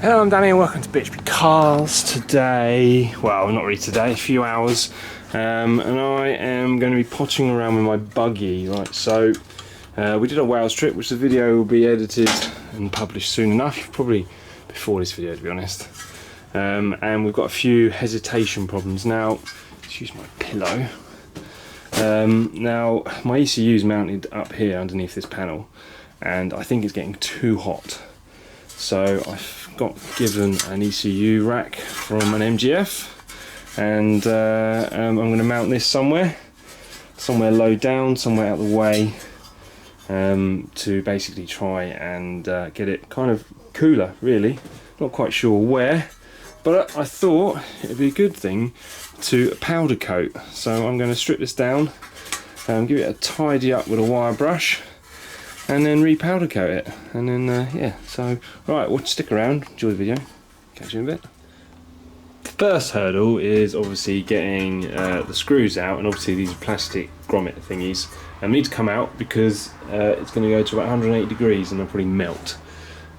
Hello, I'm Danny and welcome to BHP Cars. Today, well not really today, a few hours, and I am going to be potting around with my buggy. Right, so we did a Wales trip, which the video will be edited and published soon enough, probably before this video to be honest. And we've got a few hesitation problems. Now, let's use my pillow. Now my ECU is mounted up here underneath this panel and I think it's getting too hot. So I've got given an ECU rack from an MGF, and I'm going to mount this somewhere low down, somewhere out of the way, to basically try and get it kind of cooler, really. Not quite sure where, but I thought it'd be a good thing to powder coat. So I'm going to strip this down, give it a tidy up with a wire brush, and then re-powder coat it, and then yeah, so right, well, stick around, enjoy the video, catch you in a bit. The first hurdle is obviously getting the screws out, and obviously these plastic grommet thingies need to come out because it's going to go to about 180 degrees and they'll probably melt.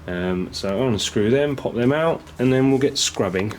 So I'm going to screw them, pop them out, and then we'll get scrubbing.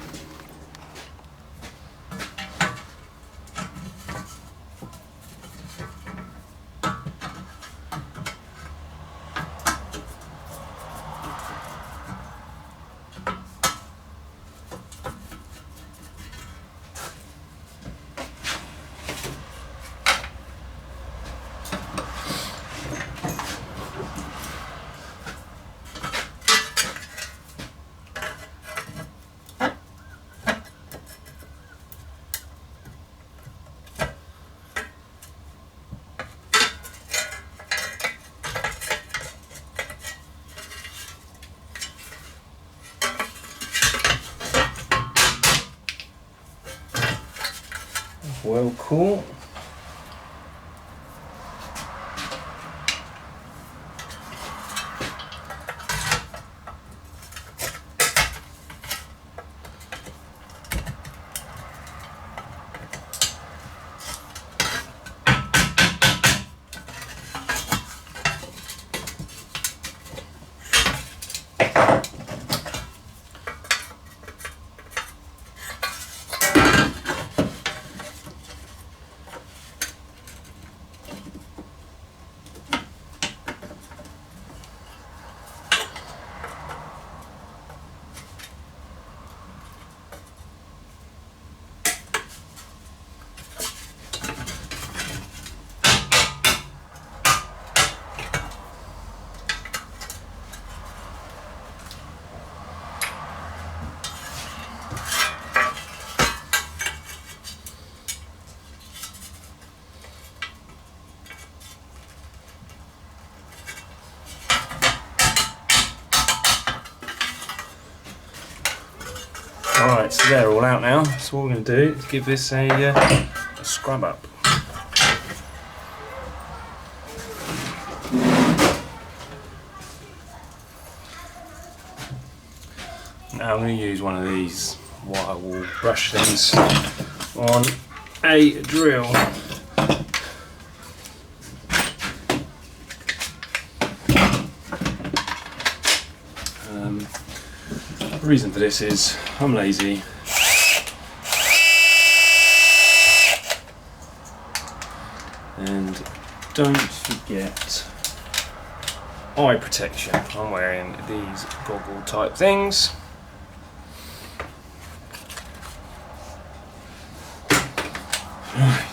Well, cool. Alright, so they're all out now, so what we're going to do is give this a scrub up. Now I'm going to use one of these wire wool brush things on a drill. The reason for this is I'm lazy and don't forget eye protection. I'm wearing these goggle type things. Right.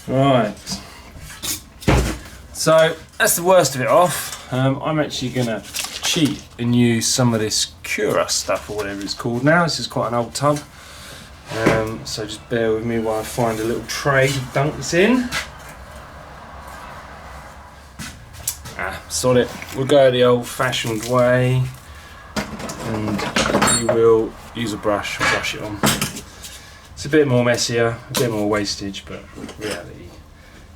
Right, so that's the worst of it off. I'm actually going to cheat and use some of this Cura stuff or whatever it's called now. This is quite an old tub. So just bear with me while I find a little tray to dunk this in. Sod it. We'll go the old-fashioned way, and we will use a brush and brush it on. It's a bit more messier, a bit more wastage, but reality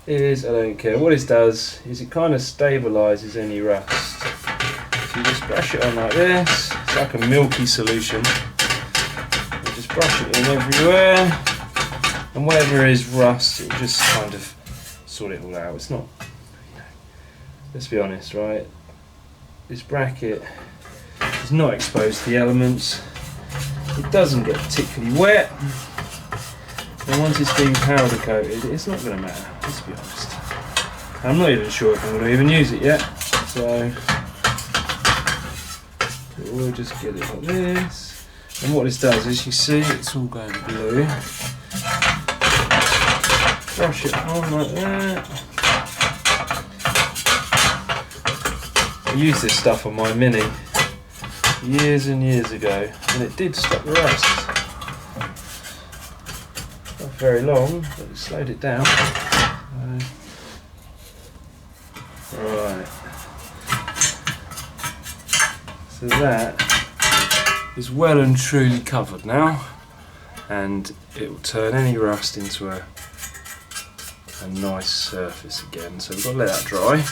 is I don't care. What it does is it kind of stabilises any rust. So you just brush it on like this. It's like a milky solution. You just brush it in everywhere, and whatever is rust, it will just kind of sort it all out. It's not. Let's be honest, right? This bracket is not exposed to the elements. It doesn't get particularly wet. And once it's been powder coated, it's not going to matter, let's be honest. I'm not even sure if I'm going to even use it yet. So we'll just get it like this. And what this does is, you see, it's all going blue. Brush it on like that. I used this stuff on my Mini years and years ago, and it did stop the rust. Not very long, but it slowed it down. Right. So that is well and truly covered now, and it will turn any rust into a nice surface again. So we've got to let that dry.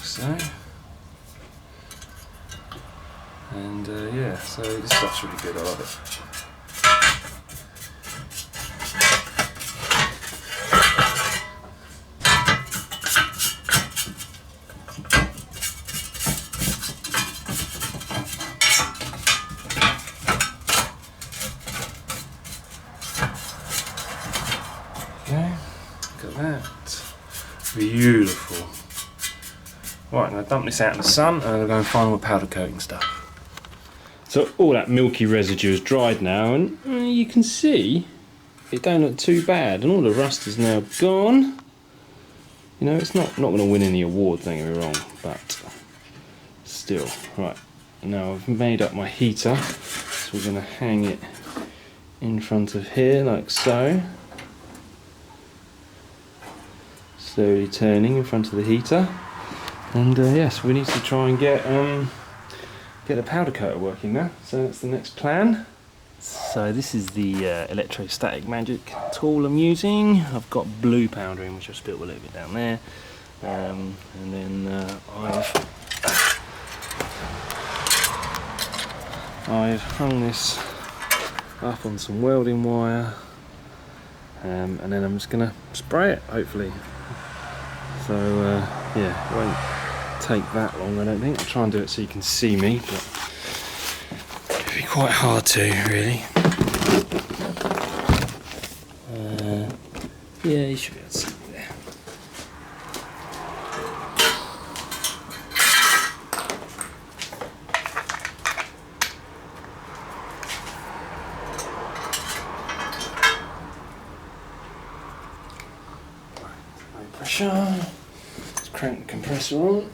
So, and yeah, so this stuff's really good, I love it. Okay, look at that, beautiful. Right, I'm going to dump this out in the sun, and I'm going to go and find all the powder coating stuff. So all that milky residue is dried now, and you can see it don't look too bad, and all the rust is now gone. You know, it's not going to win any award, don't get me wrong, but still. Right, now I've made up my heater, so we're going to hang it in front of here like so. Slowly turning in front of the heater. And yes, we need to try and get the powder coater working now. So that's the next plan. So this is the electrostatic magic tool I'm using. I've got blue powder in, which I've spilled a little bit down there. And then I've hung this up on some welding wire, and then I'm just going to spray it, hopefully. So yeah, it won't take that long, I don't think. I'll try and do it so you can see me, but it'd be quite hard to, really. Yeah, you should be able to see me there. High pressure. Let's crank the compressor on.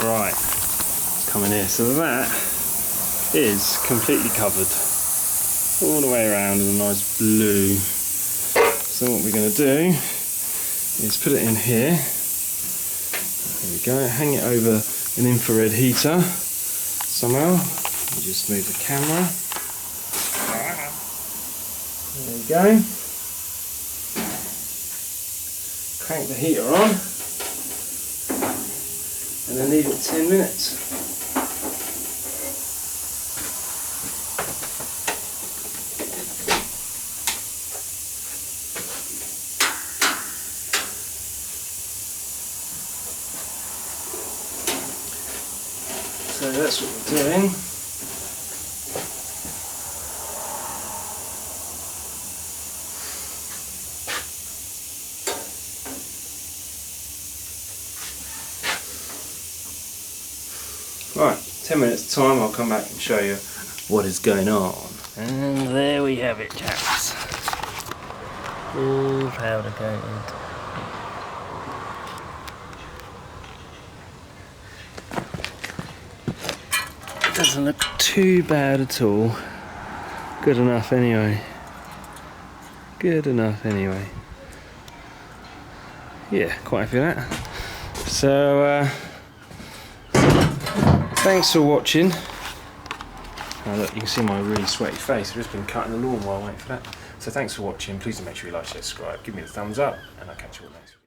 Right, coming here. So that is completely covered all the way around in a nice blue. So what we're going to do is put it in here. There we go. Hang it over an infrared heater somehow. You just move the camera. There we go. Crank the heater on. And then leave it 10 minutes. So that's what we're doing. 10 minutes time I'll come back and show you what is going on. And there we have it, chaps. All powder coated. Doesn't look too bad at all. Good enough anyway. Good enough anyway. Yeah, quite happy with that. So thanks for watching. Oh look, you can see my really sweaty face. I've just been cutting the lawn while I wait for that. So thanks for watching. Please do make sure you like, share, subscribe, give me the thumbs up, and I'll catch you all next week.